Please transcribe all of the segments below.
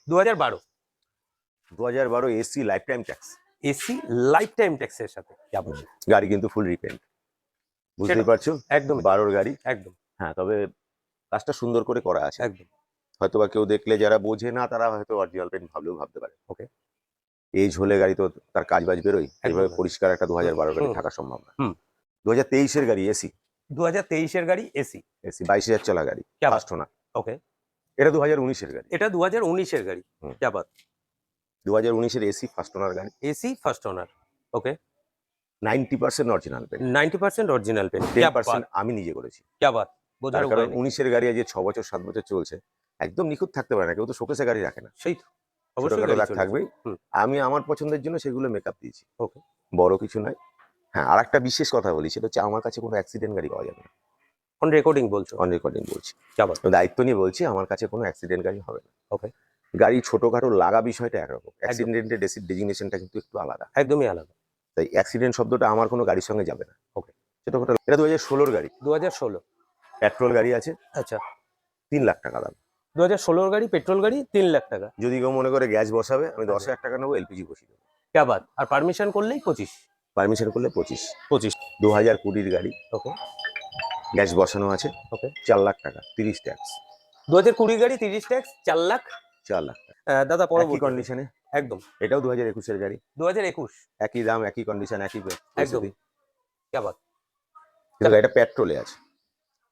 2012 2012 AC life time tax. AC life time ট্যাক্সের সাথে যাবো। গাড়ি কিন্তু ফুল রিপেন্ট, বুঝতেই পারছো। একদম 12 গাড়ি একদম। হ্যাঁ, তবে কাজটা সুন্দর করে করা আছে। একদম হয়তোবা কেউ দেখলে যারা বোঝে না তারা হয়তো অরিজিনাল পেন্ট ভাবলেও ভাবতে পারে। ওকে। এই ঝোলে গাড়ি তো তার কাজ বাজ বেরোয়, এইভাবে একদম। পরিষ্কার একটা 2012 গাড়ি থাকা সম্ভব না। হুম। 2023 গাড়ি এসি। 2023 গাড়ি এসি। 22,000 চলা গাড়ি, ফার্স্ট ওনার। ওকে। এটা 2019 গাড়ি। এটা 2019 গাড়ি। क्या बात। 2019 এসি ফার্স্ট ওনার গাড়ি। AC first owner. Okay. 90% original paint, 90% original paint. 10% আমি নিজে করেছি। क्या बात। বোঝার কারণ উপায় নেই। 19 গাড়ি আজ 6 বছর 7 বছর চলছে, একদম নিখুঁত থাকতে পারে না, কেউ তো শোকেসে গাড়ি রাখে না। সেই তো অবশ্যই গাড়ি চলছে। থাকবেই। আমি আমার পছন্দের জন্য সেগুলো মেকআপ দিয়েছি। ওকে। বড় কিছু নয়। হ্যাঁ, আরেকটা বিশেষ কথা বলি, সেটা হচ্ছে আমার কাছে কোনো অ্যাক্সিডেন্ট গাড়ি পাওয়া যাবে না। অন রেকর্ডিং বলছো? অন রেকর্ডিং বলছি। क्या बात। দায়িত্ব নিয়ে বলছি, আমার কাছে কোনো অ্যাক্সিডেন্ট গাড়ি হবে না। ওকে। গাড়ি ছোটখাটো লাগা বিষয়টা একরকম, অ্যাক্সিডেন্টের ডেজিগনেশনটা কিন্তু একটু আলাদা। একদমই আলাদা। তাই অ্যাক্সিডেন্ট শব্দটা আমার কোনো গাড়ির সঙ্গে যাবে না। ওকে। ছোটখাটো। এটা 2016 গাড়ি। 2016 পেট্রোল গাড়ি আছে। আচ্ছা। 3 লাখ টাকা দাম। 2016 গাড়ি পেট্রোল গাড়ি 3 লাখ টাকা। যদি কেউ মনে করে গ্যাস বসাবে, আমি 10,000 টাকা নেবো, এলপিজি বসিয়ে দেবো। क्या बात। আর পারমিশন করলেই 25। পারমিশন করলে 25। 25। 2020 গাড়ি। ওকে। গ্যাস বসানো আছে। ওকে। 4 লাখ টাকা, 30 ট্যাক্স। 2020 গাড়ি 30 ট্যাক্স 4 লাখ। 4 লাখ টাকা। দাদা একই পরবর্তী কন্ডিশনে। একদম। এটাও 2021 গাড়ি। 2021 একই দাম, একই কন্ডিশন, একই একদম। পরিস্থিতি। क्या बात। কিন্তু গাড়িটা পেট্রোলে আছে।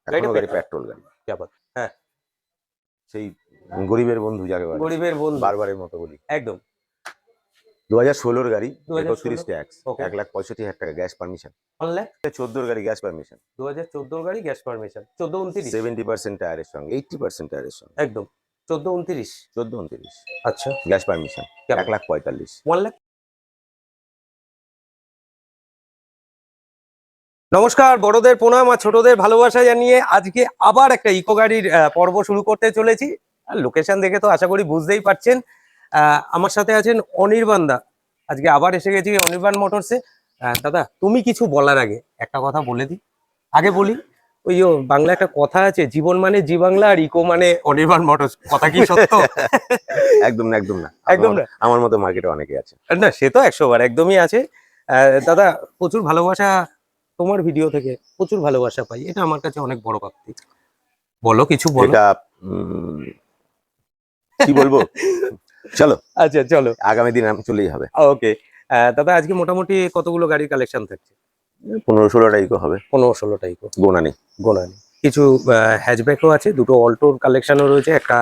এখনো গাড়ি পেট্রোল গাড়ি। क्या बात। হ্যাঁ, সেই গরিবের বন্ধু যাকে বলে, গরিবের বন্ধু বারবারের মতো বলি। একদম। 2016 গাড়ি, 2016 31 ট্যাক্স, ওকে। 1,65,000 টাকা গ্যাস পারমিশন। 1 লাখ। 14 গাড়ি গ্যাস পারমিশন। 2014 গাড়ি গ্যাস পারমিশন 14-29 70% টায়ারের সঙ্গে, 80% টায়ারের সঙ্গে। একদম 14-29 14-29 আচ্ছা। Gas permission, 1,45,000। 1 লাখ। নমস্কার, বড়দের প্রণাম আর ছোটদের ভালোবাসা জানিয়ে আজকে আবার একটা ইকো গাড়ির পর্ব শুরু করতে চলেছি। আর লোকেশন দেখে তো আশা করি বুঝতেই পারছেন। আমার সাথে আছেন অনির্বাণ দা। আজকে আবার এসে গেছি অনির্বাণ মোটরসে। দাদা, তুমি কিছু বলার আগে একটা কথা বলে দিই। আগে বলি, ওই বাংলা একটা কথা আছে, জীবন মানে জি বাংলা আর ইকো মানে অনির্বাণ মোটরস। কথা কি সত্য? একদম না, একদম না, একদম না। আমার মতো মার্কেটে অনেকে আছে। না, সে তো 100 বার একদমই আছে। দাদা, প্রচুর ভালোবাসা তোমার ভিডিও থেকে, প্রচুর ভালোবাসা পাই, এটা আমার কাছে অনেক বড় প্রাপ্তি। বলো, কিছু বলো। এটা কি বলবো, চলো। আচ্ছা চলো, আগামী দিন আমি চলেই হবে। ওকে। দাদা, আজকে মোটামুটি কতগুলো গাড়ির কালেকশন থাকছে? 15-16টা ইকো হবে। 15-16টা ইকো। গোনা নেই। গোনা নেই। কিছু হ্যাচব্যাকও আছে, দুটো অল্টোর কালেকশনও রয়েছে, একটা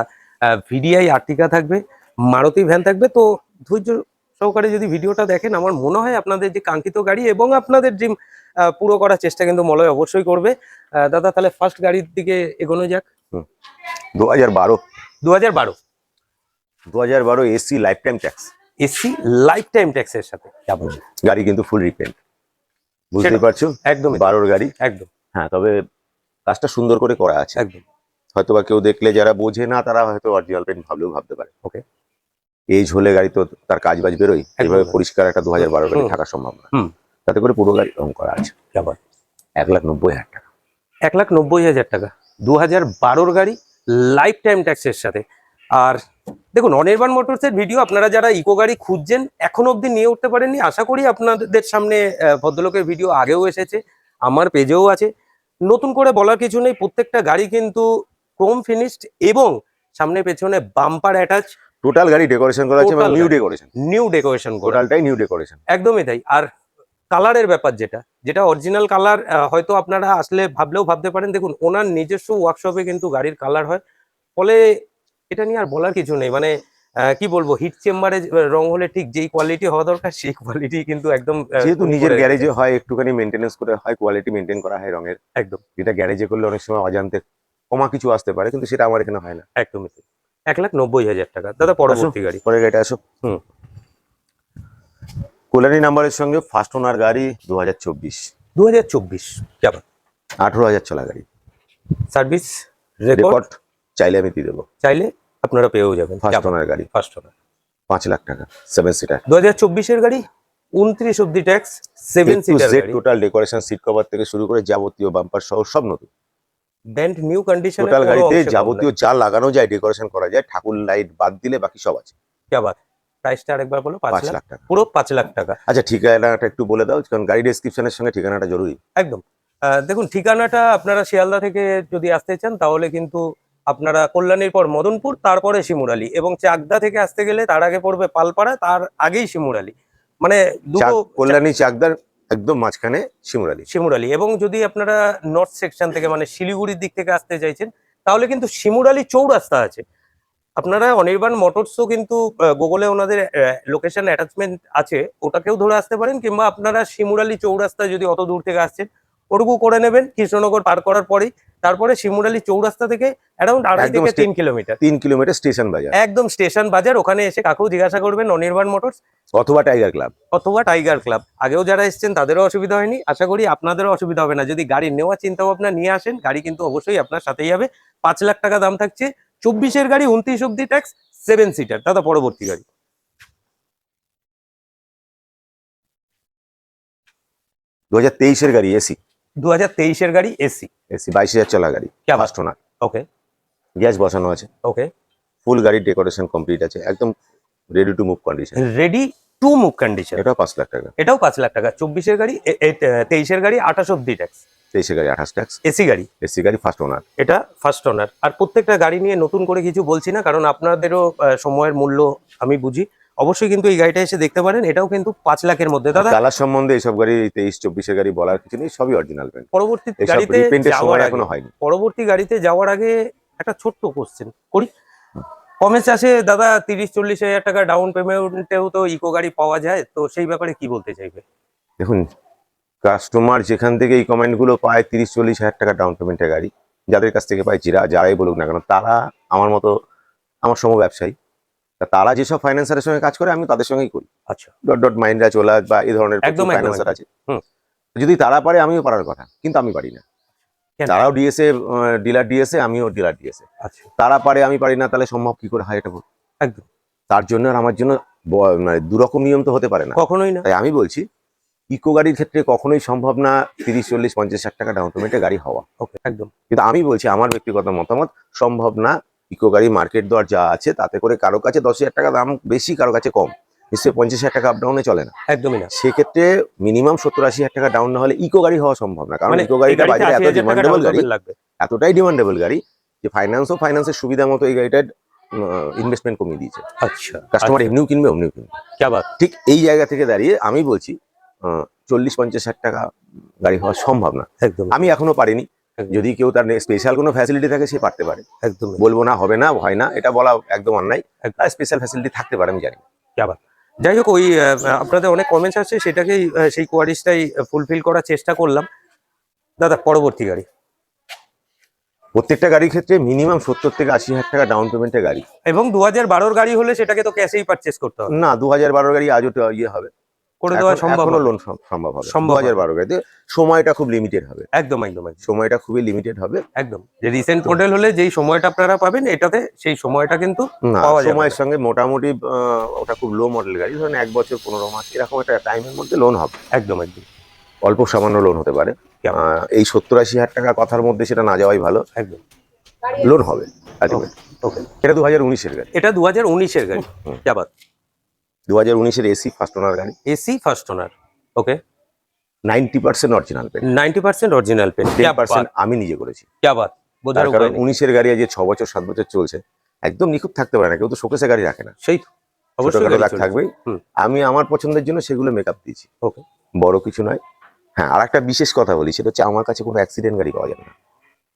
ভিডিআই আর্টিকা থাকবে, মারুতি ভ্যান থাকবে। তো ধৈর্য সহকারে যদি ভিডিওটা দেখেন, আমার মনে হয় আপনাদের যে কাঙ্ক্ষিত গাড়ি এবং আপনাদের ড্রিম পুরো করার চেষ্টা কিন্তু মলয় অবশ্যই করবে। দাদা, তাহলে ফার্স্ট গাড়ির দিকে এগোনো যাক। 2012 2012 AC life time tax. AC life time ট্যাক্সের সাথে যাবো। গাড়ি কিন্তু ফুল রিপেন্ট, বুঝতেই পারছো। একদম 12 গাড়ি একদম। হ্যাঁ, তবে কাজটা সুন্দর করে করা আছে। একদম। হয়তোবা কেউ দেখলে যারা বোঝে না তারা হয়তো অরিজিনাল পেন্ট ভাবলেও ভাবতে পারে। ওকে। এই ঝোলে গাড়ি তো তার কাজ বাজ বেরোয়, এইভাবে পরিষ্কার একটা 2012 গাড়ি থাকা সম্ভব না। তাতে করে পুরো গাড়ি রং করা আছে। আবার 1,90,000 টাকা। 1,90,000 টাকা 2012 গাড়ি লাইফ টাইম ট্যাক্সের সাথে। আর দেখুন, অনির্বাণ মোটরসের ভিডিও আপনারা যারা ইকো গাড়ি খুঁজছেন, এখনো অব্দি নিয়ে উঠতে পারেননি, আশা করি আপনাদের সামনে ভদ্রলোকের ভিডিও আগেও এসেছে, আমার পেজেও আছে। নতুন করে বলার কিছু নেই, প্রত্যেকটা গাড়ি কিন্তু ক্রোম ফিনিশড এবং সামনে পেছনে বাম্পার অ্যাটাচ। টোটাল গাড়ি ডেকোরেশন করা আছে, এবং নিউ ডেকোরেশন টোটালটাই নিউ ডেকোরেশন। একদমই তাই। আর কালারের ব্যাপার, যেটা অরিজিনাল কালার, হয়তো আপনারা আসলে ভাবলেও ভাবতে পারেন। দেখুন, ওনার নিজস্ব ওয়ার্কশপে কিন্তু গাড়ির কালার হয়, ফলে এটা নিয়ে আর বলার কিছু নেই। মানে কি বলবো, হিট চেম্বারে রং হলে ঠিক যেই কোয়ালিটি হওয়া দরকার সেই কোয়ালিটি কিন্তু একদম, যেহেতু নিজের গ্যারেজে হয়, একটুখানি মেনটেনেন্স করে হয়, কোয়ালিটি মেনটেন করা হয় রঙের। একদম। যেটা গ্যারেজে করলে অনেক সময় অজান্তে কমা কিছু আসতে পারে, কিন্তু সেটা আমার এখানে হয় না। একদমই। 1,90,000 টাকা। দাদা, পরবর্তী গাড়ি। পরের গাড়িটা আসো। কোলারি নাম্বারের সঙ্গে ফার্স্ট ওনার গাড়ি 2024। 2024 কেমন? 18,000 চলা গাড়ি। সার্ভিস রেকর্ড চাইলে আমি দিয়ে দেবো, চাইলে আপনারা পেয়েও যাবেন। ফার্স্ট ওনার গাড়ি, ফার্স্ট ওনার, 5 লাখ টাকা, 7 সিটার। 2024 গাড়ি, 29 অব্দি ট্যাক্স, 7 সিটার গাড়ি। টোটাল ডেকোরেশন, সিট কভার থেকে শুরু করে যাবতীয় বাম্পার সহ সব নতুন। ব্র্যান্ড নিউ কন্ডিশনে টোটাল গাড়িতে যাবতীয় যা লাগানো যায়, ডেকোরেশন করা যায়, ঠাকুর লাইট বাদ দিলে বাকি সব আছে। প্রাইসটা আরেকবার বলো। 5 5 লাখ, লাখ টাকা। পুরো 5 লাখ টাকা। আচ্ছা, ঠিকানাটা একটু বলে দাও, কারণ গাড়ি ডেসক্রিপশনের সঙ্গে ঠিকানাটা জরুরি। একদম। দেখুন, ঠিকানাটা আপনারা শিয়ালদা থেকে যদি আসতে চান তাহলে কিন্তু আপনারা কল্যাণীর পর মদনপুর, তারপরে শিমুরালী, এবং চাকদা থেকে আসতে গেলে তার আগে পড়বে পালপাড়া, তার আগেই শিমুরালী। মানে দুটো কল্যাণী চাকদার একদম মাঝখানে শিমুরালী। শিমুরালী। এবং যদি আপনারা নর্থ সেকশন থেকে মানে শিলিগুড়ির দিক থেকে আসতে চাইছেন তাহলে কিন্তু শিমুরালী চৌরাস্তা আছে। আপনারা অনির্বাণ মোটরসও কিন্তু গুগলে ওনাদের লোকেশন অ্যাটাচমেন্ট আছে, ওটাকেও ধরে আসতে পারেন, কিংবা আপনারা শিমুরালী চৌরাস্তা যদি অত দূর থেকে আসছেন ওটুকু করে নেবেন কৃষ্ণনগর পার করার পরেই। তারপরে শিমুরালী চৌরাস্তা থেকে অ্যারাউন্ড 2.5 থেকে 3 কিলোমিটার। 3 কিলোমিটার স্টেশন বাজার, একদম স্টেশন বাজার। ওখানে এসে কাকু জিজ্ঞাসা করবেন অনির্বাণ মোটরস অথবা টাইগার ক্লাব। Tiger club. আগেও যারা এসেছেন তাদেরও অসুবিধা হয়নি, আশা করি আপনাদেরও অসুবিধা হবে না। যদি গাড়ি নেওয়ার চিন্তা ভাবনা নিয়ে আসেন, গাড়ি কিন্তু অবশ্যই আপনার সাথেই যাবে। 5 লাখ টাকা দাম থাকছে। 24-এর গাড়ি, 29 অব্দি ট্যাক্স, 7 সিটার। দাদা পরবর্তী গাড়ি 2023-এর গাড়ি, এসি। 2023-এর গাড়ি, এসি। 22,000 চলা গাড়ি, ফার্স্ট ওনার। ওকে গ্যাস বসানো আছে, ওকে। ফুল গাড়ির ডেকোরেশন কমপ্লিট আছে, একদম ready to move condition. Ready to move condition. এটাও 5 লাখ টাকা। এটাও 5 লাখ টাকা। 24-এর গাড়ি, 23-এর গাড়ি, 28 অব্দি ট্যাক্স। 23-এর গাড়ি 28 ট্যাক্স। এসি গাড়ি, এসি গাড়ি, ফার্স্ট ওনার। এটা ফার্স্ট ওনার। আর প্রত্যেকটা গাড়ি নিয়ে নতুন করে কিছু বলছি না, কারণ আপনাদেরও সময়ের মূল্য আমি বুঝি। অবশ্যই কিন্তু এই গাড়িটা এসে দেখতে পারেন, এটাও কিন্তু 5 লাখের মধ্যে। দাদা কালার সম্বন্ধে এইসব গাড়ি 23-24-এর গাড়ি বলার কিছু নেই, সবই অরিজিনাল পেন্ট। পরবর্তী এসব গাড়িতে রিপেন্টের যাওয়ার সময় আগে, এখনো হয়নি। পরবর্তী গাড়িতে যাওয়ার আগে একটা ছোট্ট কোশ্চেন করি। কমে চাষে দাদা 30-40 হাজার টাকা ডাউন পেমেন্টেও তো ইকো গাড়ি পাওয়া যায়, তো সেই ব্যাপারে কি বলতে চাইবে? দেখুন, কাস্টমার যেখান থেকে এই কমেন্ট গুলো পায় 30-40 হাজার টাকা ডাউন পেমেন্টের গাড়ি, যাদের কাছ থেকে পায়, যারাই বলুক না কেন, তারা আমার মতো, আমার সম ব্যবসায়ী। তারা যেসব ফাইন্যান্সারের সঙ্গে কাজ করে আমি তাদের সঙ্গেই করি। আচ্ছা। মাইন্ডরা চলা বা এই ধরনের একদম ফাইন্যান্সার আছে। হুম। যদি তারা পারে আমিও পারার কথা, কিন্তু আমি পারি না। কেন? তারাও ডিএসএ ডিলার, ডিএসএ আমিও ডিলার ডিএসএ। আচ্ছা। তারা পারে আমি পারি না, তাহলে সম্ভব কি করে হয় এটা? একদম। তার জন্য আর আমার জন্য মানে দুরকম নিয়ম তো হতে পারে না, কখনোই না। তাই আমি বলছি ইকো গাড়ির ক্ষেত্রে কখনোই সম্ভব না 30-40-50 হাজার টাকা ডাউন পেমেন্টে গাড়ি হওয়া। ওকে, একদম। কিন্তু আমি বলছি আমার ব্যক্তিগত মতামত, সম্ভব না। ইকো গাড়ি মার্কেট দর যা আছে তাতে করে কারো কাছে 10,000 টাকা দাম বেশি, কারো কাছে কম, নিশ্চয়ই 50 হাজার টাকা আপ ডাউনে চলে না। একদমই না। সেক্ষেত্রে মিনিমাম 70-80 হাজার টাকা ডাউন না হলে ইকো গাড়ি হওয়া সম্ভব না। কারণ মানে ইকো গাড়িটা এই গাড়িতে বাজারে এত 80,000 টাকা ডিমান্ডেবল down গাড়ি, payment লাগবে। এতটাই ডিমান্ডেবল গাড়ি যে ফাইন্যান্সের সুবিধা মতো এই গাড়িটার ইনভেস্টমেন্ট কমিয়ে দিয়েছে। আচ্ছা। কাস্টমার এমনিও কিনবে, অমনিও কিনবে। क्या बात। ঠিক এই জায়গা থেকে দাঁড়িয়ে আমি বলছি 40-50 হাজার টাকা গাড়ি হওয়া সম্ভব না। একদম। আমি এখনো পারিনি। যদি কেউ তার স্পেশাল কোনো ফ্যাসিলিটি থাকে সে পারতে পারে, একদম বলবো না, হবে না, হয় না, এটা বলা একদম অন্যায়। স্পেশাল ফ্যাসিলিটি থাকতে পারে, আমি জানি। क्या बात। যাই হোক, ওই আপনাদের অনেক কমেন্টস আসছে, সেটাকেই সেই কোয়ারিজটাই ফুলফিল করার চেষ্টা করলাম। দাদা পরবর্তী গাড়ি। প্রত্যেকটা গাড়ির ক্ষেত্রে মিনিমাম 70-80 হাজার টাকা ডাউন পেমেন্টের গাড়ি। এবং 2012-র গাড়ি হলে সেটাকে তো ক্যাশেই পারচেজ করতে হবে না, 2012 গাড়ি আজও তো ইয়ে হবে, করে দেওয়া সম্ভব এখনো হবে। লোন সম্ভব হবে। সম্ভব হবে। 2012 গাড়িতে সময়টা খুব লিমিটেড হবে, একদম একদম একদম সময়টা খুবই লিমিটেড হবে। একদম। যে রিসেন্ট মডেল হলে যেই সময়টা আপনারা পাবেন, এটাতে সেই সময়টা কিন্তু না, পাওয়া যাবে সময়ের না। সঙ্গে মোটামুটি ওটা খুব লো মডেল গাড়ি, ধরেন 1 বছর 15 মাস এরকম একটা টাইমের মধ্যে লোন হবে। একদম একদম। অল্প সামান্য লোন হতে পারে। এই 70-80 হাজার টাকা কথার মধ্যে সেটা না যাওয়াই ভালো। একদম লোন হবে। ওকে। এটা 2019-এর গাড়ি। এটা 2019-এর গাড়ি। क्या बात। 2019-এর এসি ফার্স্ট ওনার গাড়ি। AC first owner. Okay. 90% original paint, 90% original paint. 10% আমি নিজে করেছি। क्या बात। বোঝার তার কারণ উপায় নেই। 19-এর গাড়ি আজ 6 বছর 7 বছর চলছে, একদম নিখুঁত থাকতে পারে না, কেউ তো শোকেসে গাড়ি রাখে না। সেই তো, অবশ্যই ছোটখাটো গাড়ি দাগ চলছে। থাকবেই। হুম। আমি আমার পছন্দের জন্য সেগুলো মেকআপ দিয়েছি, ওকে। বড় কিছু নয়। হ্যাঁ, আর একটা বিশেষ কথা বলি, সেটা হচ্ছে আমার কাছে কোনো অ্যাক্সিডেন্ট গাড়ি পাওয়া যাবে না।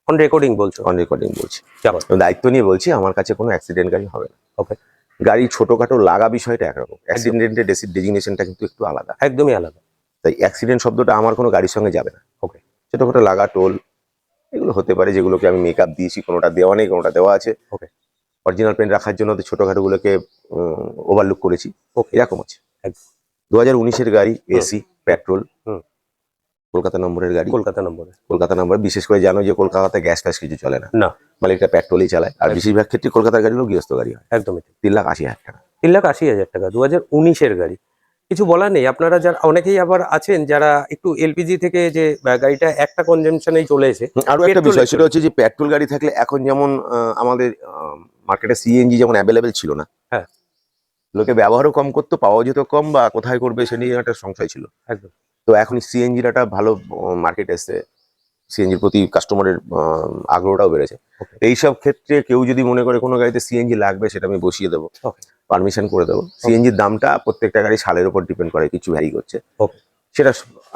অন রেকর্ডিং বলছো? অন রেকর্ডিং বলছি, क्या बात। দায়িত্ব নিয়ে বলছি, আমার কাছে কোনো অ্যাক্সিডেন্ট গাড়ি হবে না। ওকে। গাড়ি ছোটখাটো লাগা বিষয়টা একরকম, অ্যাক্সিডেন্টের ডেজিগনেশনটা কিন্তু একটু আলাদা। একদমই আলাদা। তাই অ্যাক্সিডেন্ট শব্দটা আমার কোনো গাড়ির সঙ্গে যাবে না। ওকে। ছোটখাটো লাগা, টোল, এগুলো হতে পারে, যেগুলোকে আমি মেকআপ দিয়েছি, কোনোটা দেওয়া নেই, কোনোটা দেওয়া আছে। ওকে। অরিজিনাল পেন্ট রাখার জন্য ছোটখাটো গুলোকে ওভারলুক করেছি। ওকে। এরকম আছে। একদম। 2019-এর গাড়ি, এসি, পেট্রোল, হুম। কলকাতা নম্বরের গাড়ি। কলকাতা নম্বরে। কলকাতা নম্বর, বিশেষ করে জানো যে কলকাতাতে গ্যাস ফ্যাস কিছু চলে না, না। মালিকটা পেট্রোলই চালায়। আর বেশিরভাগ ক্ষেত্রে কলকাতার গাড়ি হলো গৃহস্থ গাড়ি হয়। একদমই। 3,80,000 টাকা। 3,80,000 টাকা 2019-এর গাড়ি। কিছু বলার নেই। আপনারা যারা অনেকেই আবার আছেন যারা একটু এলপিজি থেকে যে গাড়িটা একটা কনজাম্পশনেই চলে এসে আরো একটা পেট্রোলে বিষয় সেটা চলে। হচ্ছে যে পেট্রোল গাড়ি থাকলে এখন যেমন আমাদের মার্কেটে সিএনজি যেমন অ্যাভেলেবেল ছিল না, হ্যাঁ। লোকে ব্যবহারও কম করতো, পাওয়া যেত কম, বা কোথায় করবে সে নিয়ে একটা সংশয় ছিল। একদম। তো এখন সিএনজির একটা ভালো মার্কেট এসছে, সিএনজির প্রতি কাস্টমারের আগ্রহটাও বেড়েছে। Okay. এইসব ক্ষেত্রে কেউ যদি মনে করে কোনো গাড়িতে সিএনজি লাগবে, সেটা আমি বসিয়ে দেবো, Okay. পারমিশন করে দেবো। সিএনজির দামটা প্রত্যেকটা গাড়ি সালের উপর ডিপেন্ড করে, কিছু ভ্যারি করছে। Okay. সেটা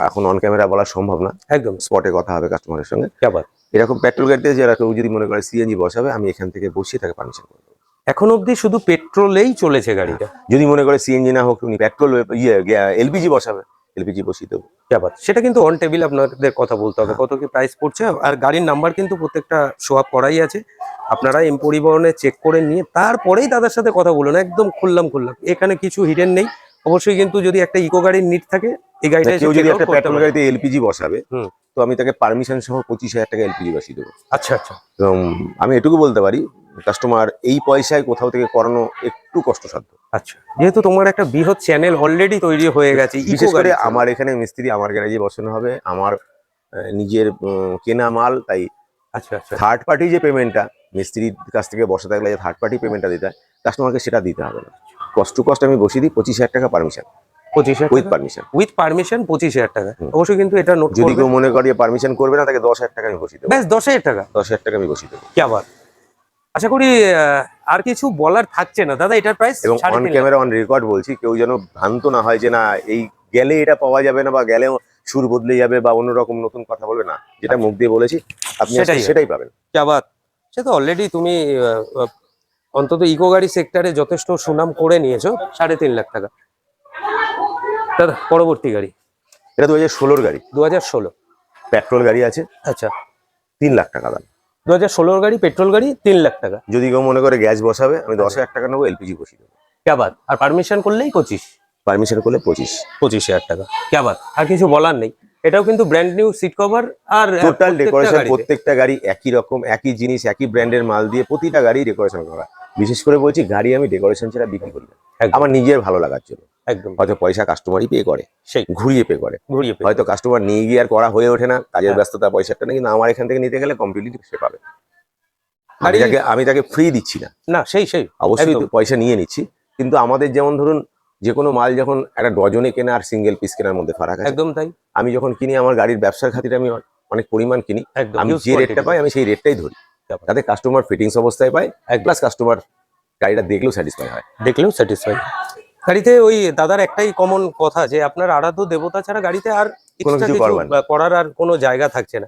এখন অন ক্যামেরা বলা সম্ভব না, একদম। স্পটে কথা হবে কাস্টমারের সঙ্গে। আবার এরকম পেট্রোল গাড়িতে যারা কেউ যদি মনে করে সিএনজি বসাবে, আমি এখান থেকে বসিয়ে তাকে পারমিশন করে দেবো। এখন অবধি শুধু পেট্রোলেই চলেছে গাড়িটা। যদি মনে করে সিএনজি না হোক, উনি পেট্রোল এলপিজি বসাবে, এলপিজি বসিয়ে দেবো। আবার সেটা কিন্তু অন টেবিল আপনাদের কথা বলতে হবে কত কি প্রাইস পড়ছে, আর গাড়ির নাম্বার কিন্তু প্রত্যেকটা শো আপ করাই আছে। আপনারা এম পরিবহনে চেক করে নিয়ে তারপরেই তাদের সাথে কথা বলুন, একদম খুললাম। এখানে কিছু হিডেন নেই। অবশ্যই কিন্তু যদি একটা ইকো গাড়ির নিট থাকে, এই গাড়িটা কেউ এসে যদি check out একটা করতে পেট্রোল পারে। গাড়িতে এলপিজি বসাবে, হুম। তো আমি তাকে পারমিশন সহ 25,000 টাকা এলপিজি বসিয়ে দেবো। আচ্ছা আচ্ছা এবং আমি এটুকু বলতে পারি, কাস্টমার এই পয়সায় কোথাও থেকে করানো একটু কষ্টসাধ্য। আচ্ছা। যেহেতু তোমার একটা বৃহৎ চ্যানেল অলরেডি তৈরি হয়ে গেছে ইকো বিশেষ করে গাড়ি, আমার এখানে মিস্ত্রি আমার গ্যারেজে বসানো হবে, আমার নিজের কেনা মাল, তাই আচ্ছা আচ্ছা থার্ড পার্টি যে পেমেন্টটা মিস্ত্রির কাছ থেকে বসে থাকলে যে থার্ড পার্টি পেমেন্টটা দিতে হয়, কাস্টমারকে সেটা দিতে হবে না। কষ্ট কষ্ট আমি বসিয়ে দিই 25,000 টাকা permission, 25,000 with permission. With permission 25,000 টাকা। হুম। অবশ্যই কিন্তু এটা নোট যদি করবে। কেউ মনে করে পারমিশন করবে না, তাকে 10,000 টাকা আমি বসিয়ে দেবো। ব্যাস 10,000 টাকা। 10,000 টাকা আমি বসিয়ে দেবো। কি আবার আশা করি আর কিছু বলার থাকছে না দাদা। এটার প্রাইস এবং অন ক্যামেরা অন রেকর্ড বলছি, কেউ যেন ভ্রান্ত না হয় যে না এই গেলে এটা পাওয়া যাবে না, বা গেলেও সুর বদলে যাবে, বা অন্যরকম নতুন কথা বলবে না। যেটা মুখ দিয়ে বলেছি আপনি সেটাই সেটাই পাবেন। কি আবার সে তো অলরেডি তুমি অন্তত ইকো গাড়ি সেক্টরে যথেষ্ট সুনাম করে নিয়েছো। 3.5 লাখ টাকা দাদা। পরবর্তী গাড়ি এটা 2016 গাড়ি, 2016। পেট্রোল গাড়ি আছে, আচ্ছা। 3 লাখ টাকা দাম। 2016 গাড়ি, পেট্রোল গাড়ি, 3 লাখ টাকা। যদি কেউ মনে করে গ্যাস বসাবে, আমি 10,000 টাকা নেবো, এলপিজি বসিয়ে দেবো। কি আবার আর পারমিশন করলেই 25। পারমিশন করলে 25,000 টাকা। কি আবার আর কিছু বলার নেই। এটাও কিন্তু ব্র্যান্ড নিউ সিট কভার আর টোটাল প্রত্যেকটা ডেকোরেশন। গাড়িতে। প্রত্যেকটা গাড়ি একই রকম, একই জিনিস, একই ব্র্যান্ডের মাল দিয়ে প্রতিটা গাড়ি ডেকোরেশন করা। বিশেষ করে বলছি, গাড়ি আমি ডেকোরেশন ছাড়া বিক্রি করি না, একদম। আমার নিজের ভালো লাগার জন্য। একদম হয়তো পয়সা কাস্টমারই পে করে, সেই ঘুরিয়ে পে করে, ঘুরিয়ে পেয়ে। হয়তো কাস্টমার নিয়ে গিয়ে আর করা হয়ে ওঠে না, কাজের হ্যাঁ। ব্যস্ততা, পয়সাটা না, কিন্তু আমার এখান থেকে নিতে গেলে কমপ্লিটলি সে পাবে। গাড়ি- আমি তাকে ফ্রি দিচ্ছি না, না সেই অবশ্যই একদম। পয়সা নিয়ে নিচ্ছি। কিন্তু আমাদের যেমন ধরুন, যে কোনো মাল যখন একটা ডজনে কেনা আর সিঙ্গেল পিস কেনার মধ্যে ফারাক আছে। একদম তাই। আমি যখন কিনি, আমার গাড়ির ব্যবসার খাতিরে আমি অনেক পরিমাণ কিনি, একদম আমি huge যে রেটটা quantity। পাই আমি সেই রেটটাই ধরি, যাতে কাস্টমার ফিটিংস অবস্থায় পায়, একদম। প্লাস কাস্টমার গাড়িটা দেখলেও স্যাটিসফাই হয়। দেখলেও স্যাটিসফাই। গাড়িতে ওই দাদার একটাই কমন কথা যে আপনার আরাধ্য দেবতা ছাড়া গাড়িতে আর কোনো extra কিছু কিছু করবার নেই। করার আর কোনো জায়গা থাকছে না।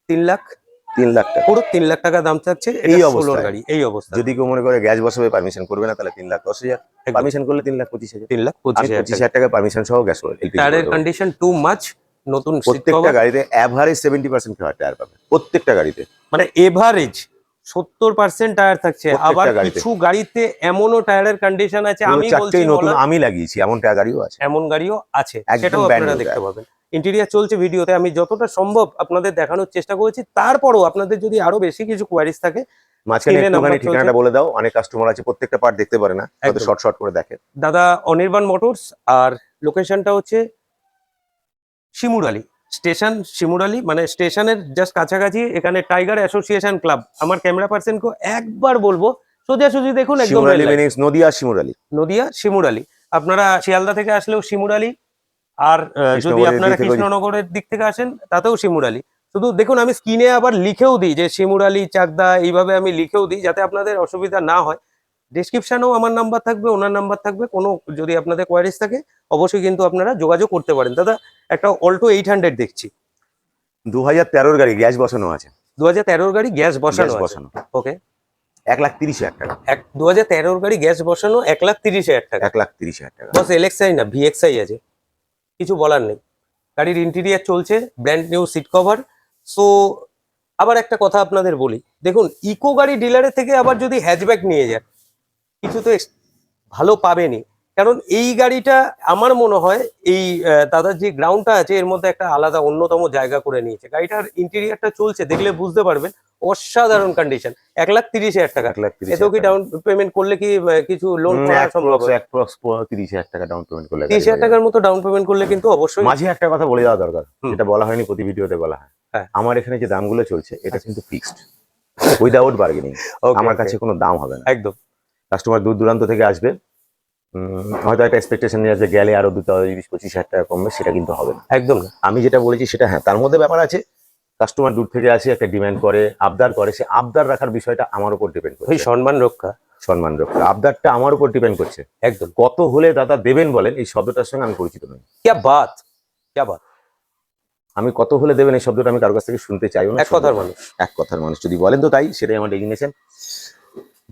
3 লাখ 3 লাখ টাকা পুরো 3 লাখ টাকা দাম চাচ্ছে এই এই অবস্থায়। 16 গাড়ি এই অবস্থা। যদি কেউ মনে করে গ্যাস বসাবে, পারমিশন করবে না, তাহলে 3,10,000, একদম। পারমিশন করলে 3,25,000। 3 লাখ আমি 25,000 টাকা। 25,000 টাকা পারমিশন সহ গ্যাস টায়ারের কন্ডিশন টু মাচ। নতুন সিট প্রত্যেকটা কভার গাড়িতে অ্যাভারেজ 70% টায়ার পাবে, প্রত্যেকটা গাড়িতে। মানে এভারেজ 70% টায়ার থাকছে। প্রত্যেকটা আবার গাড়িতে। কিছু গাড়িতে এমনও টায়ারের কন্ডিশন আছে আমি বলছি চারটেই নতুন বলার- আমি লাগিয়েছি, এমন টায়ার গাড়িও আছে। এমন গাড়িও আছে, একদম সেটাও brand আপনারা new দেখতে টায়ার। পাবেন। ইন্টেরিয়ার চলছে ভিডিওতে, আমি যতটা সম্ভব আপনাদের দেখানোর চেষ্টা করেছি। তারপরও আপনাদের যদি আরো বেশি কিছু কোয়ারিজ থাকে, মাঝখানে স্ক্রিনে একটুখানি নাম্বার ঠিকানাটা চলছে। বলে দাও, অনেক কাস্টমার আছে প্রত্যেকটা পার্ট দেখতে পারে না, হয়তো একদম। শর্ট শর্ট করে দেখে। দাদা অনির্বাণ মোটরস, আর লোকেশনটা হচ্ছে শিমুরালি স্টেশন। শিমুরালি মানে স্টেশনের জাস্ট কাছাকাছি। এখানে টাইগার অ্যাসোসিয়েশন ক্লাব। আমার ক্যামেরা পার্সনকে একবার বলবো সোজাসুজি দেখুন, একদম Shimurali red light। Meanings Nadia Shimurali. Nadia Shimurali. আপনারা শিয়ালদা থেকে আসলেও শিমুরালি, আর যদি কৃষ্ণনগরের আপনারা দিক থেকে কৃষ্ণনগরের দিক থেকে আসেন তাতেও শিমুরালি। শুধু দেখুন আমি স্ক্রিনে আবার লিখেও দিই যে শিমুরালি চাকদা, এইভাবে আমি লিখেও দিই যাতে আপনাদের অসুবিধা না হয়। ডেসক্রিপশনেও আমার নাম্বার থাকবে, ওনার নাম্বার থাকবে। কোনো যদি আপনাদের কোয়ারিজ থাকে অবশ্যই কিন্তু আপনারা যোগাযোগ করতে পারেন। দাদা একটা অল্টো 800 দেখছি, 2013 গাড়ি, গ্যাস বসানো আছে। 2013 গাড়ি গ্যাস বসানো গ্যাস আছে। বসানো ওকে। 1,30,000 টাকা। 2013 গাড়ি গ্যাস বসানো 1,30,000 টাকা। 1,30,000 টাকা। বস এলএক্সআই না ভিএক্সআই আছে, কিছু বলার নেই। গাড়ির ইন্টেরিয়ার চলছে, brand new seat cover. So আবার একটা কথা আপনাদের বলি, দেখুন ইকো গাড়ি ডিলারের থেকে আবার যদি হ্যাচব্যাক নিয়ে যান, কিছু তো ভালো পাবেনি। কারণ এই গাড়িটা আমার মনে হয় এই দাদার যে গ্রাউন্ডটা আছে এর মধ্যে একটা আলাদা অন্যতম জায়গা করে নিয়েছে। গাড়িটার ইন্টেরিয়ারটা চলছে, দেখলে বুঝতে পারবেন। অসাধারণ কন্ডিশন, 1,30,000 টাকা। 1,30,000 এতেও কি ডাউন পেমেন্ট করলে কি কিছু লোন করা সম্ভব? 30,000 টাকা ডাউন পেমেন্ট করলে 30,000 টাকার মতো ডাউন পেমেন্ট করলে কিন্তু অবশ্যই। মাঝে একটা কথা বলে দেওয়া দরকার, হুম। যেটা বলা হয়নি, প্রতি ভিডিওতে বলা হয়। হ্যাঁ। আমার এখানে যে দামগুলো চলছে এটা কিন্তু ফিক্সড, উইদাউট বার্গেনিং। আমার কাছে কোনো দাম হবে না। একদম কাস্টমার দূর দূরান্ত থেকে আসবে, হয়তো একটা এক্সপেকটেশন নিয়ে আসবে গেলে আরো 20-25,000 টাকা কমবে, সেটা কিন্তু হবে না। একদম না। আমি যেটা বলেছি সেটা হ্যাঁ, তার মধ্যে ব্যাপার আছে, কাস্টমার দূর থেকে আসে, একটা ডিমান্ড করে, আবদার করে, সে আবদার রাখার বিষয়টা আমার উপর ডিপেন্ড ওই করছে। সম্মান রক্ষা। সম্মান রক্ষা, আবদারটা আমার উপর ডিপেন্ড করছে। একদম। কত হলে দাদা দেবেন বলেন, এই শব্দটার সঙ্গে আমি পরিচিত নই। क्या बात, क्या बात। আমি কত হলে দেবেন এই শব্দটা আমি কারোর কাছ থেকে শুনতে চাইও না। এক কথার মানুষ। এক কথার মানুষ যদি বলেন তো তাই, সেটাই আমার ডেজিগনেশন।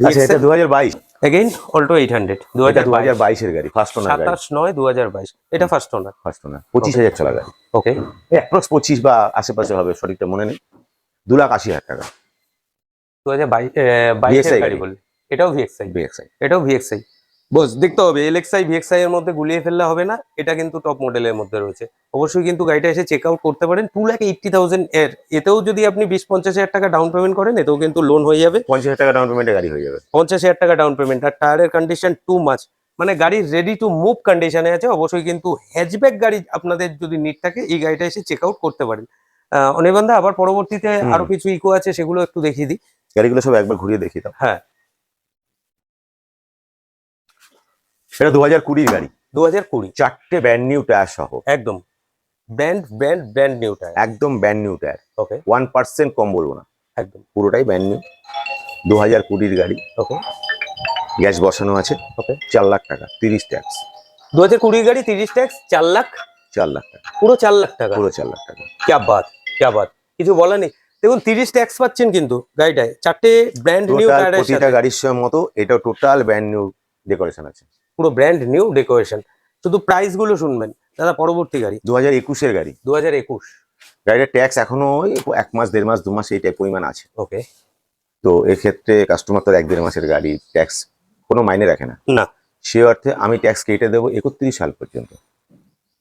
আচ্ছা, এটা 2022, এগেইন অল্টো 800 2022 এর গাড়ি, ফার্স্ট ওনার গাড়ি। 27/9/2022, এটা ফার্স্ট ওনার। ফার্স্ট ওনার 25,000 চলা গাড়ি, ওকে। অ্যাপ্রক্স 25 বা আশেপাশে হবে, সঠিকটা মনে নেই। 2,80,000 টাকা 2022 এর গাড়ি বললে, এটাও ভিএক্সআই। BXI। এটাও ভিএক্সআই। বস দেখতে হবে, এলএক্সআই ভিএক্সআই এর মধ্যে গুলিয়ে ফেললে হবে না, এটা কিন্তু টপ মডেলের মধ্যে রয়েছে। অবশ্যই কিন্তু গাড়িটা এসে চেক আউট করতে পারেন। 2,80,000 এর, এতেও যদি আপনি 20-50,000 টাকা ডাউন পেমেন্ট করেন, এতেও কিন্তু লোন হয়ে যাবে। 50,000 টাকা ডাউন পেমেন্টে গাড়ি হয়ে যাবে। 50,000 টাকা ডাউন পেমেন্ট, আর টায়ারের কন্ডিশন টু মাচ, মানে গাড়ি রেডি টু মুভ কন্ডিশনে আছে। অবশ্যই কিন্তু হ্যাচব্যাক গাড়ি আপনাদের যদি নিড থাকে, এই গাড়িটা এসে চেক আউট করতে পারেন। অনির্বাণদা, আবার পরবর্তীতে আরো কিছু ইকো আছে, সেগুলো একটু দেখিয়ে দিই। গাড়িগুলো সব একবার ঘুরিয়ে দেখিয়ে দাও। হ্যাঁ, এটা 2020 গাড়ি, 2020। 4টে ব্র্যান্ড নিউ টায়ার সহ, একদম ব্র্যান্ড নিউ টায়ার। একদম ব্র্যান্ড নিউ টায়ার, ওকে। 1% কম বলবো না, একদম পুরোটাই ব্র্যান্ড নিউ। 2020 গাড়ি, ওকে। গ্যাস বসানো আছে, ওকে। 4 লাখ টাকা, 30 ট্যাক্স। 2020 গাড়ি, 30 ট্যাক্স, 4 লাখ, 4 লাখ টাকা, পুরো 4 লাখ টাকা। পুরো 4 লাখ টাকা। क्या बात, क्या बात, কিছু বলার নেই। দেখুন 30 ট্যাক্স পাচ্ছেন কিন্তু গাড়িটায়, 4টে ব্র্যান্ড নিউ টোটাল টায়ারের প্রতিটা সাথে। গাড়ির সঙ্গে মতো এটাও টোটাল ব্র্যান্ড নিউ ডেকোরেশন আছে। পুরো ব্র্যান্ড নিউ ডেকোরেশন। শুধু প্রাইস গুলো শুনবেন দাদা। পরবর্তী গাড়ি 2021 এর গাড়ি, 2021। গাড়ির ট্যাক্স এখনো ওই 1 মাস 1.5 মাস 2 মাস এই টাইপ পরিমাণ আছে। ওকে। তো এক্ষেত্রে কাস্টমার তো 1-1.5 মাসের গাড়ি, ট্যাক্স কোনো মাইনে রাখে না। না, সে অর্থে আমি ট্যাক্স কেটে দেবো 31 সাল পর্যন্ত।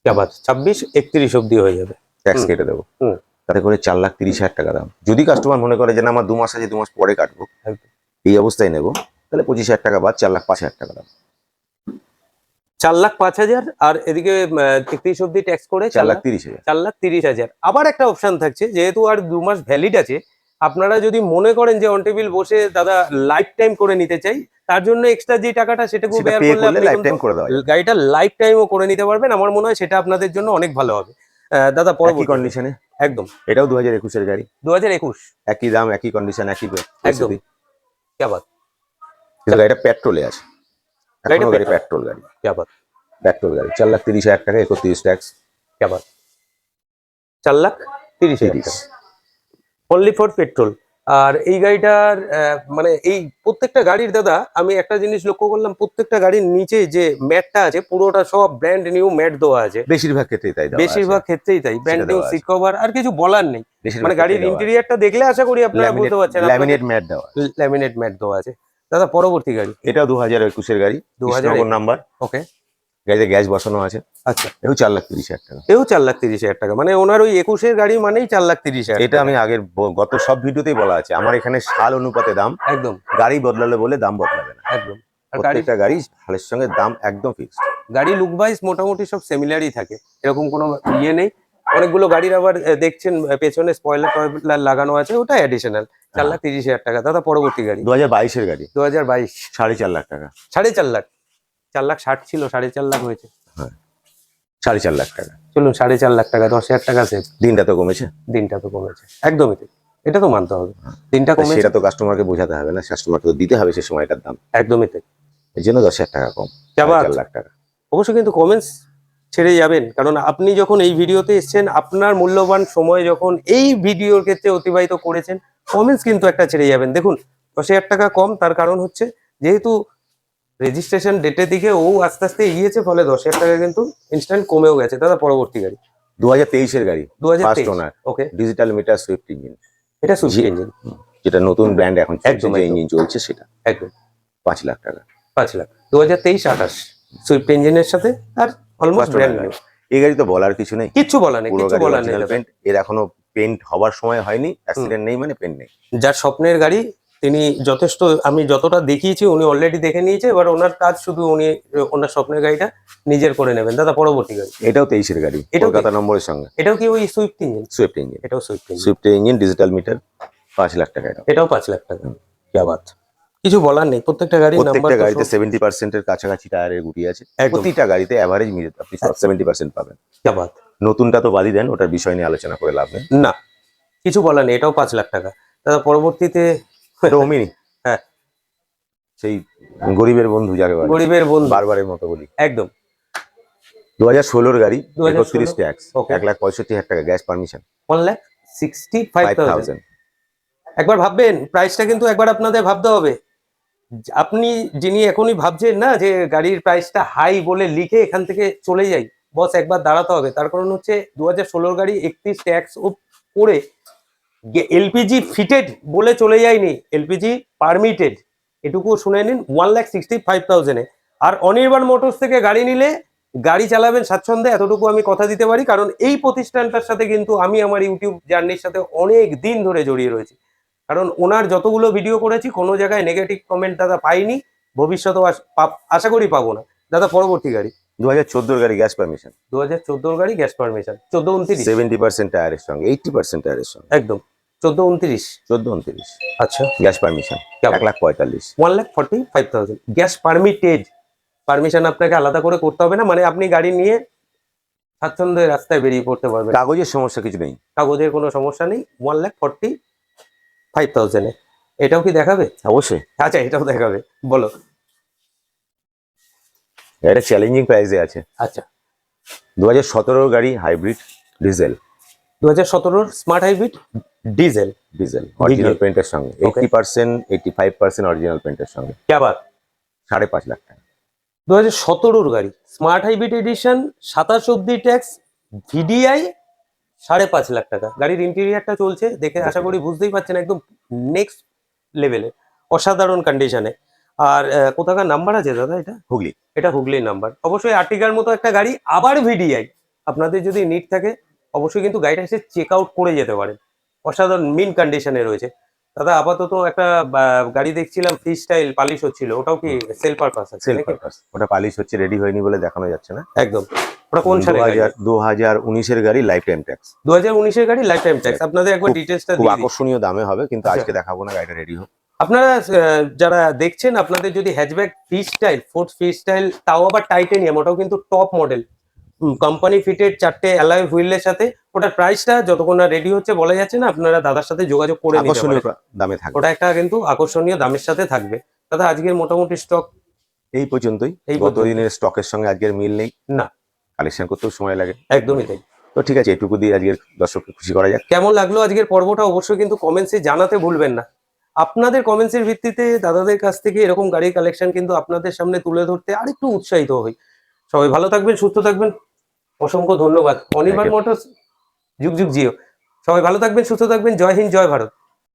क्या बात, 26-31 অব্দি হয়ে যাবে ট্যাক্স কেটে দেবো, হুম। তাতে করে 4,30,000 টাকা দাম। যদি কাস্টমার মনে করে যে না আমার 2 মাস আছে, 2 মাস পরে কাটবো, একদম। এই অবস্থায় নেবো, তাহলে 25,000 টাকা বাদ 4,05,000 টাকা দাম। 4,05,000, আর এদিকে 31 অব্দি ট্যাক্স করে 4,30,000। 4,30,000। আবার একটা অপশন থাকছে, যেহেতু আর 2 মাস ভ্যালিড আছে, আপনারা যদি মনে করেন যে অন টেবিল বসে দাদা লাইফ টাইম করে নিতে চাই, তার জন্য এক্সট্রা যে টাকাটা সেটাকে সেটা বেয়ার পে করলে করলে আপনি লাইফ টাইম কিন্তু করে দেওয়া যাবে। গাড়িটা লাইফ টাইমও করে নিতে পারবেন। আমার মনে হয় সেটা আপনাদের জন্য অনেক ভালো হবে। দাদা একই পরবর্তী কন্ডিশনে, একদম এটাও 2021 এর গাড়ি, 2021। একই দাম, একই কন্ডিশন, একই একদম, পরিস্থিতি। क्या बात, কিন্তু গাড়িটা পেট্রোলে আছে, এখনো গাড়ি পেট্রোল গাড়ি, क्या बात, পেট্রোল গাড়ি। 4,30,000 টাকা, 31 ট্যাক্স, क्या बात। 4,30,000 30। টাকা অনলি ফর পেট্রোল। আর এই গাড়িটার মানে এই প্রত্যেকটা গাড়ির দাদা, আমি একটা জিনিস লক্ষ্য করলাম, প্রত্যেকটা গাড়ির নিচে যে ম্যাটটা আছে পুরোটা সব ব্র্যান্ড নিউ ম্যাট দেওয়া আছে। বেশিরভাগ ক্ষেত্রেই তাই দেওয়া আছে। বেশিরভাগ ক্ষেত্রেই তাই, ব্র্যান্ড সেটা নিউ দেওয়া সিট কভার, আর কিছু বলার নেই। বেশিরভাগ মানে গাড়ির ক্ষেত্রেই দেওয়া আছে। ইন্টেরিয়রটা দেখলে আশা করি আপনারা বুঝতে পারছেন। ল্যামিনেট ম্যাট দেওয়া আছে। ল্যামিনেট ম্যাট দেওয়া আছে। দাদা পরবর্তী গাড়ি এটাও 2021 এর গাড়ি, 2021 নাম্বার। ওকে। গাড়িতে গ্যাস বসানো আছে, আচ্ছা। এও 4,30,000 টাকা। এও 4,30,000 টাকা, মানে ওনার ওই 21 গাড়ি মানেই 4,30,000। এটা আমি আগের গত সব ভিডিওতেই বলা আছে, আমার এখানে সাল অনুপাতে দাম, একদম গাড়ি বদলালে বলে দাম বদলাবে না। একদম। আর গাড়ি প্রত্যেকটা গাড়ি হালের সঙ্গে দাম একদম ফিক্সড। গাড়ি লুক ওয়াইজ মোটামুটি সব সিমিলারই থাকে, এরকম কোনো ইয়ে নেই। অনেকগুলো গাড়ির আবার দেখছেন পেছনে স্পয়লার টয়লার লাগানো আছে, ওটা অ্যাডিশনাল। 4,30,000 টাকা। দাদা পরবর্তী গাড়ি 2022 এর গাড়ি, 2022। 4.5 লাখ টাকা। 4.5 লাখ, 4,60,000 ছিল, 4.5 লাখ হয়েছে। হ্যাঁ, 4.5 লাখ টাকা। চলুন 4.5 লাখ টাকা, 10,000 টাকা সেভ। দিনটা তো কমেছে, দিনটা তো কমেছে, একদমই ঠিক। এটা তো মানতে হবে, দিনটা তা কমেছে। সেটা তো কাস্টমারকে বোঝাতে হবে না, কাস্টমারকে তো দিতে হবে সে সময়টার দাম। একদমই ঠিক। এর জন্য 10,000 টাকা কম, যাবা 4 লাখ টাকা। অবশ্যই কিন্তু কমেন্টস ছেড়ে যাবেন, কারণ আপনি যখন এই ভিডিওতে এসেছেন, আপনার মূল্যবান সময় যখন এই ভিডিওর ক্ষেত্রে অতিবাহিত করেছেন, কমেন্টস কিন্তু একটা ছেড়ে যাবেন। দেখুন 10,000 টাকা কম, তার কারণ হচ্ছে যেহেতু রেজিস্ট্রেশন ডেটের দিকে ও আস্তে আস্তে এগিয়েছে, ফলে 10,000 টাকা কিন্তু ইনস্ট্যান্ট কমেও গেছে। দাদা পরবর্তী গাড়ি 2023 এর গাড়ি, ফার্স্ট 2023। ওনার, ওকে। ডিজিটাল মিটার সুইফট ইঞ্জিন, এটা সুইফট ইঞ্জিন, যেটা নতুন ব্র্যান্ড এখন একদম, যে একদম। ইঞ্জিন চলছে সেটা। একদম 5 লাখ টাকা। 5 লাখ, 2023-28 সুইফট ইঞ্জিনের সাথে, আর অলমোস্ট First owner ব্র্যান্ড গাড়ি। নিউ। এই গাড়ি তো বলার কিছু নেই, কিচ্ছু বলার নেই, পুরো কিচ্ছু গাড়ি বলার নেই অরিজিনাল দাদা। পেন্ট, এর এখনো পেন্ট হবার সময় হয়নি, অ্যাক্সিডেন্ট নেই মানে পেন্ট নেই। যার স্বপ্নের গাড়ি তিনি যথেষ্ট, আমি যতটা দেখিয়েছি উনি অলরেডি দেখে নিয়েছে, এবার ওনার কাজ শুধু উনি ওনার স্বপ্নের গাড়িটা নিজের করে নেবেন। দাদা পরবর্তী গাড়ি, এটাও 23-এর গাড়ি, এটাও কলকাতা নম্বরের সঙ্গে। এটাও কি ওই সুইফট ইঞ্জিন? সুইফট ইঞ্জিন, এটাও Swift engine, Swift engine, digital meter, 5 lakh টাকা। এটাও 5 লাখ টাকা। কি বাত, কিছু বলার নেই। প্রত্যেকটা গাড়ির নাম্বার, প্রত্যেকটা গাড়িতে 70% এর কাছাকাছি টায়ারের গুটি আছে। একদম। প্রতিটা গাড়িতে অ্যাভারেজ আপনি 70% পাবেন। কি বাত, নতুনটা তো বাদই দেন, ওটার বিষয় নিয়ে আলোচনা করে লাভ নেই। না কিছু বলার নেই, এটাও 5 লাখ টাকা। দাদা পরবর্তীতে ওমিনি, হ্যাঁ সেই গরিবের বন্ধু যাকে বলে, গরিবের বন্ধু, বারবারের মতো বলি। একদম 2016-র গাড়ি, 2016 31 ট্যাক্স, Okay. 1,65,000 টাকা, গ্যাস পারমিশন 1,65,000। 5,000। একবার ভাববেন প্রাইসটা, কিন্তু একবার আপনাদের ভাবতে হবে। আপনি যিনি এখনই ভাবছেন না যে গাড়ির প্রাইসটা হাই বলে লিখে এখান থেকে চলে যাই, বস একবার দাঁড়াতে হবে। তার কারণ হচ্ছে 2016 গাড়ি 31 ট্যাক্স করে এলপিজি ফিটেড বলে চলে যায়নি, এলপিজি পারমিটেড, এটুকু শুনে নিন। 1,65,000 আর অনির্বাণ মোটরস থেকে গাড়ি নিলে গাড়ি চালাবেন স্বাচ্ছন্দ্যে, এতটুকু আমি কথা দিতে পারি। কারণ এই প্রতিষ্ঠানটার সাথে কিন্তু আমি আমার ইউটিউব জার্নির সাথে অনেক দিন ধরে জড়িয়ে রয়েছি। কারণ ওনার যতগুলো ভিডিও করেছি কোনো জায়গায় নেগেটিভ কমেন্ট দাদা পাইনি, ভবিষ্যতেও আশা করি পাবো না। দাদা পরবর্তী গাড়ি, 2014-র গাড়ি, গ্যাস পারমিশন, 2014 গাড়ি, গ্যাস পারমিশন, 1429, 70% টায়ারের সঙ্গে, 80% টায়ারের সঙ্গে, একদম 1429। 14-29 আচ্ছা, গ্যাস পারমিশন, কেমন? 1,45,000। 1,45,000 গ্যাস পারমিটেড, পারমিশন আপনাকে আলাদা করে করতে হবে না, মানে আপনি গাড়ি নিয়ে স্বাচ্ছন্দ্যে রাস্তায় বেরিয়ে পড়তে পারবেন, কাগজের সমস্যা কিছু নেই, কাগজের কোনো সমস্যা নেই। 1,45,000 এটাও কি দেখাবে? অবশ্যই। আচ্ছা এটাও দেখাবে, বলো। এটা চ্যালেঞ্জিং প্রাইসে আছে। আচ্ছা 2017-র গাড়ি, hybrid, diesel, 2017 smart hybrid diesel, diesel, original DDL পেন্টের সঙ্গে, Okay. 80% 85% অরিজিনাল পেন্টের সঙ্গে, क्या बात। 5.5 লাখ টাকা। 2017 গাড়ি, স্মার্ট হাইব্রিড এডিশন, 27 অব্দি ট্যাক্স, ভিডিআই, 5.5 লাখ টাকা। গাড়ির ইন্টেরিয়ারটা চলছে দেখে আশা করি বুঝতেই পারছেন, একদম নেক্সট লেভেলে, অসাধারণ কন্ডিশনে। আর কোথাকার নাম্বার আছে দাদা এটা? হুগলি। এটা হুগলির নাম্বার। অবশ্যই আর্টিগার মতো একটা গাড়ি, আবার ভিডিআই, আপনাদের যদি নিড থাকে অবশ্যই কিন্তু গাড়িটা এসে চেক আউট করে যেতে পারেন, অসাধারণ মিন কন্ডিশনে রয়েছে। দাদা আপাতত একটা গাড়ি দেখছিলাম ফ্রি স্টাইল পালিশ হচ্ছিল, ওটাও কি সেল পারপাস আছে? সেল পারপাস, ওটা পালিশ হচ্ছে, রেডি হয়নি বলে দেখানো যাচ্ছে না। একদম। ওটা কোন সালে? 2019-এর গাড়ি, লাইফ টাইম ট্যাক্স। 2019 গাড়ি, লাইফ টাইম ট্যাক্স। আপনাদের একবার ডিটেইলসটা খুব দিয়ে দিই। আকর্ষণীয় দামে হবে, কিন্তু আচ্ছা। আজকে দেখাবো না, গাড়িটা রেডি হোক। আপনারা যারা দেখছেন, আপনাদের যদি hatchback freestyle, Ford freestyle, তাও আবার টাইটেনিয়াম, ওটাও কিন্তু টপ মডেল, কোম্পানি ফিটেড 4টে অ্যালয় হুইলের সাথে, ওটার প্রাইসটা যতক্ষণ না রেডি হচ্ছে বলা যাচ্ছে না, আপনারা দাদার সাথে যোগাযোগ করে নিতে আকর্ষণীয় পারেন। দামে থাকবে, ওটা একটা কিন্তু আকর্ষণীয় দামের সাথে থাকবে। দাদা আজকের মোটামুটি স্টক এই পর্যন্তই। এই গত পর্যন্ত। দিনের স্টকের সঙ্গে আজকের মিল নেই, না, কালেকশন করতেও সময় লাগে। একদমই তাই। তো ঠিক আছে, এটুকু দিয়ে আজকের দর্শককে খুশি করা যাক। কেমন লাগলো আজকের পর্বটা অবশ্যই কিন্তু কমেন্টসে জানাতে ভুলবেন না। আপনাদের কমেন্টসের ভিত্তিতে দাদাদের কাছ থেকে এরকম গাড়ির কালেকশন কিন্তু আপনাদের সামনে তুলে ধরতে আরেকটু উৎসাহিত হই। সবাই ভালো থাকবেন, সুস্থ থাকবেন, অসংখ্য ধন্যবাদ। Anirban Thank you. মোটরস, যুগ যুগ জিও। সবাই ভালো থাকবেন, সুস্থ থাকবেন, জয় হিন্দ, জয় ভারত।